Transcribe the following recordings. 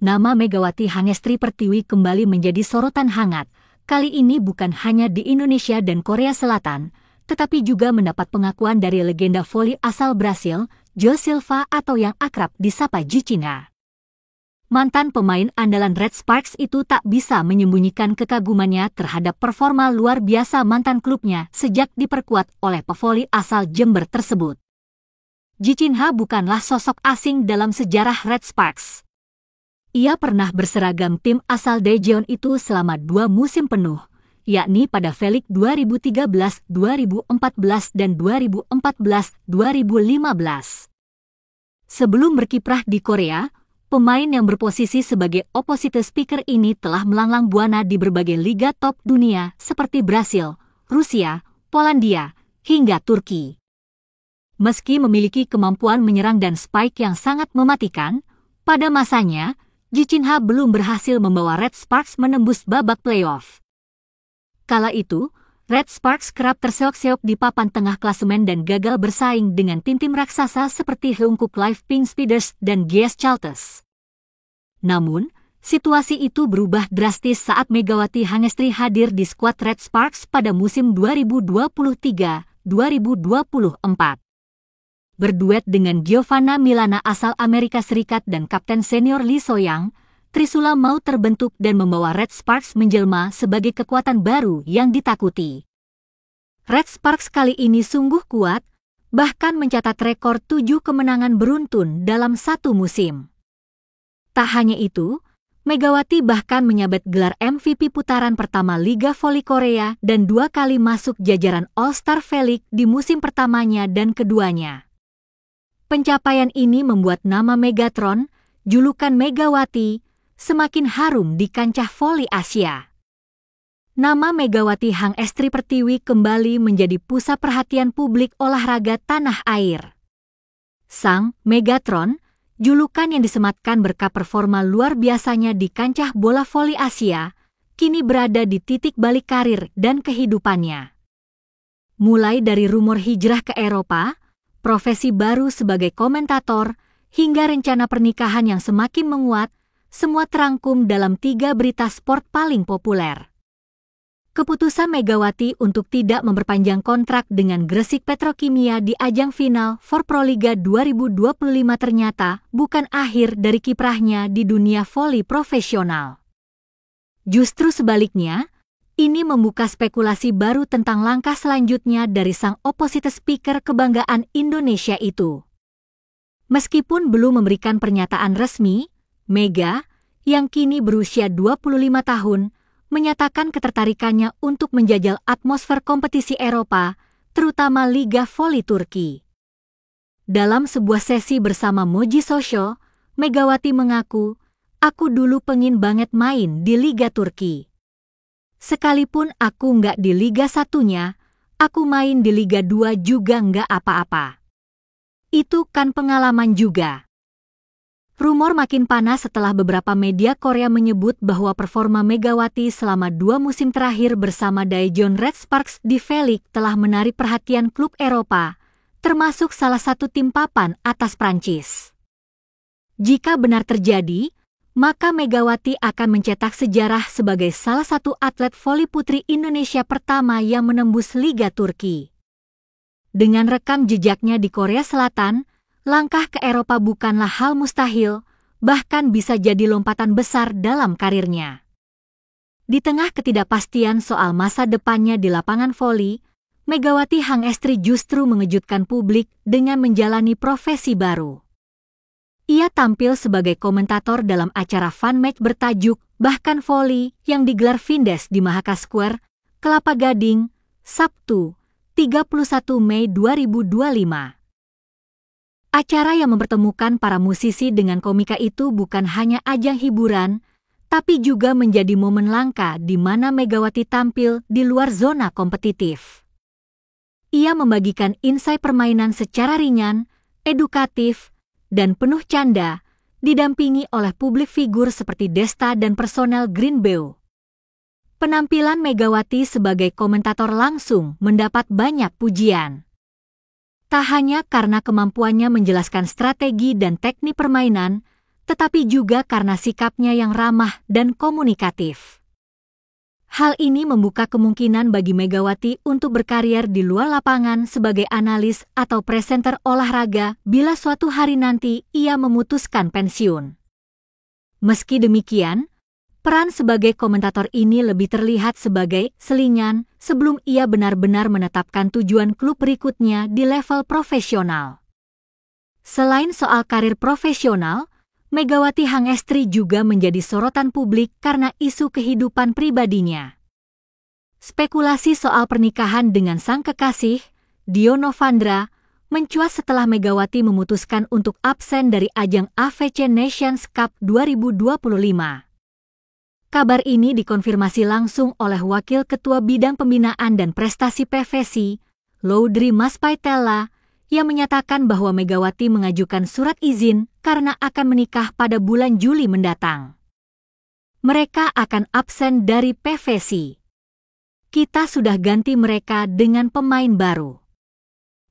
nama Megawati Hangestri Pertiwi kembali menjadi sorotan hangat. Kali ini bukan hanya di Indonesia dan Korea Selatan, tetapi juga mendapat pengakuan dari legenda voli asal Brasil, Joe Silva atau yang akrab disapa Gicinha. Mantan pemain andalan Red Sparks itu tak bisa menyembunyikan kekagumannya terhadap performa luar biasa mantan klubnya sejak diperkuat oleh pevoli asal Jember tersebut. Gicinha bukanlah sosok asing dalam sejarah Red Sparks. Ia pernah berseragam tim asal Daejeon itu selama 2 musim penuh, yakni pada V-League 2013, 2014 dan 2014-2015. Sebelum berkiprah di Korea, pemain yang berposisi sebagai opposite speaker ini telah melanglang buana di berbagai liga top dunia seperti Brasil, Rusia, Polandia, hingga Turki. Meski memiliki kemampuan menyerang dan spike yang sangat mematikan, pada masanya, Gicinha belum berhasil membawa Red Sparks menembus babak playoff. Kala itu, Red Sparks kerap terseok-seok di papan tengah klasemen dan gagal bersaing dengan tim-tim raksasa seperti Heungkuk Live Pink Speeders dan GS Chalters. Namun, situasi itu berubah drastis saat Megawati Hangestri hadir di skuad Red Sparks pada musim 2023-2024. Berduet dengan Giovanna Milana asal Amerika Serikat dan kapten senior Lee So-young, Trisula mau terbentuk dan membawa Red Sparks menjelma sebagai kekuatan baru yang ditakuti. Red Sparks kali ini sungguh kuat, bahkan mencatat rekor 7 kemenangan beruntun dalam satu musim. Tak hanya itu, Megawati bahkan menyabet gelar MVP putaran pertama Liga Voli Korea dan 2 kali masuk jajaran All-Star V-League di musim pertamanya dan keduanya. Pencapaian ini membuat nama Megatron, julukan Megawati, semakin harum di kancah voli Asia. Nama Megawati Hangestri Pertiwi kembali menjadi pusat perhatian publik olahraga tanah air. Sang Megatron, julukan yang disematkan berkat performa luar biasanya di kancah bola voli Asia, kini berada di titik balik karir dan kehidupannya. Mulai dari rumor hijrah ke Eropa, profesi baru sebagai komentator, hingga rencana pernikahan yang semakin menguat, semua terangkum dalam 3 berita sport paling populer. Keputusan Megawati untuk tidak memperpanjang kontrak dengan Gresik Petrokimia di ajang final for Proliga 2025 ternyata bukan akhir dari kiprahnya di dunia voli profesional. Justru sebaliknya, ini membuka spekulasi baru tentang langkah selanjutnya dari sang opposite speaker kebanggaan Indonesia itu. Meskipun belum memberikan pernyataan resmi, Mega, yang kini berusia 25 tahun, menyatakan ketertarikannya untuk menjajal atmosfer kompetisi Eropa, terutama Liga Voli Turki. Dalam sebuah sesi bersama Moji Social, Megawati mengaku, "Aku dulu pengin banget main di Liga Turki. Sekalipun aku nggak di Liga 1-nya, aku main di Liga 2 juga nggak apa-apa. Itu kan pengalaman juga." Rumor makin panas setelah beberapa media Korea menyebut bahwa performa Megawati selama 2 musim terakhir bersama Daejeon Red Sparks di V-League telah menarik perhatian klub Eropa, termasuk salah satu tim papan atas Prancis. Jika benar terjadi, maka Megawati akan mencetak sejarah sebagai salah satu atlet voli putri Indonesia pertama yang menembus Liga Turki. Dengan rekam jejaknya di Korea Selatan, langkah ke Eropa bukanlah hal mustahil, bahkan bisa jadi lompatan besar dalam karirnya. Di tengah ketidakpastian soal masa depannya di lapangan voli, Megawati Hangestri justru mengejutkan publik dengan menjalani profesi baru. Ia tampil sebagai komentator dalam acara fan match bertajuk Bahkan Voli yang digelar Vindes di Mahaka Square, Kelapa Gading, Sabtu, 31 Mei 2025. Acara yang mempertemukan para musisi dengan komika itu bukan hanya ajang hiburan, tapi juga menjadi momen langka di mana Megawati tampil di luar zona kompetitif. Ia membagikan insight permainan secara ringan, edukatif, dan penuh canda, didampingi oleh publik figur seperti Desta dan personel Greenbeo. Penampilan Megawati sebagai komentator langsung mendapat banyak pujian. Tak hanya karena kemampuannya menjelaskan strategi dan teknik permainan, tetapi juga karena sikapnya yang ramah dan komunikatif. Hal ini membuka kemungkinan bagi Megawati untuk berkarier di luar lapangan sebagai analis atau presenter olahraga bila suatu hari nanti ia memutuskan pensiun. Meski demikian, peran sebagai komentator ini lebih terlihat sebagai selingan sebelum ia benar-benar menetapkan tujuan klub berikutnya di level profesional. Selain soal karir profesional, Megawati Hangestri juga menjadi sorotan publik karena isu kehidupan pribadinya. Spekulasi soal pernikahan dengan sang kekasih, Dio Novandra, mencuat setelah Megawati memutuskan untuk absen dari ajang AFC Nations Cup 2025. Kabar ini dikonfirmasi langsung oleh Wakil Ketua Bidang Pembinaan dan Prestasi PVC, Laudri Maspaitella, yang menyatakan bahwa Megawati mengajukan surat izin karena akan menikah pada bulan Juli mendatang. Mereka akan absen dari PVC. Kita sudah ganti mereka dengan pemain baru.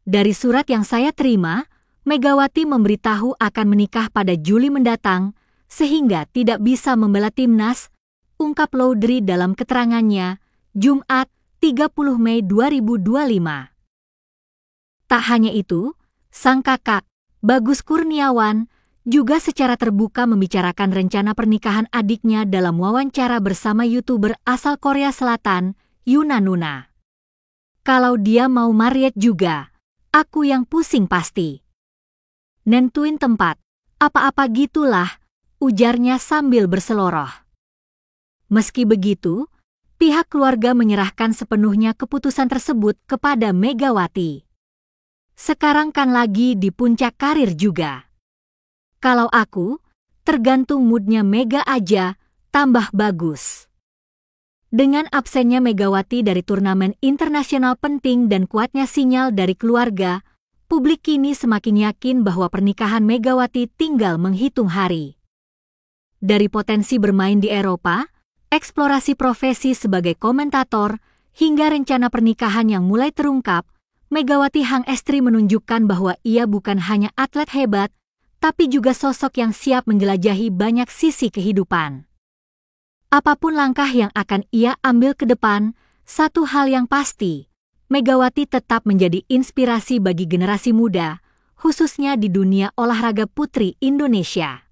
Dari surat yang saya terima, Megawati memberitahu akan menikah pada Juli mendatang, sehingga tidak bisa membela timnas, ungkap Laudri dalam keterangannya, Jumat, 30 Mei 2025. Tak hanya itu, sang kakak, Bagus Kurniawan, juga secara terbuka membicarakan rencana pernikahan adiknya dalam wawancara bersama YouTuber asal Korea Selatan, Yuna Nuna. Kalau dia mau married juga, aku yang pusing pasti. Nentuin tempat, apa-apa gitulah, ujarnya sambil berseloroh. Meski begitu, pihak keluarga menyerahkan sepenuhnya keputusan tersebut kepada Megawati. Sekarang kan lagi di puncak karir juga. Kalau aku, tergantung moodnya Mega aja, tambah bagus. Dengan absennya Megawati dari turnamen internasional penting dan kuatnya sinyal dari keluarga, publik kini semakin yakin bahwa pernikahan Megawati tinggal menghitung hari. Dari potensi bermain di Eropa, eksplorasi profesi sebagai komentator, hingga rencana pernikahan yang mulai terungkap, Megawati Hangestri menunjukkan bahwa ia bukan hanya atlet hebat, tapi juga sosok yang siap menjelajahi banyak sisi kehidupan. Apapun langkah yang akan ia ambil ke depan, satu hal yang pasti, Megawati tetap menjadi inspirasi bagi generasi muda, khususnya di dunia olahraga putri Indonesia.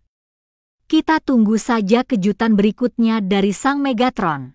Kita tunggu saja kejutan berikutnya dari sang Megatron.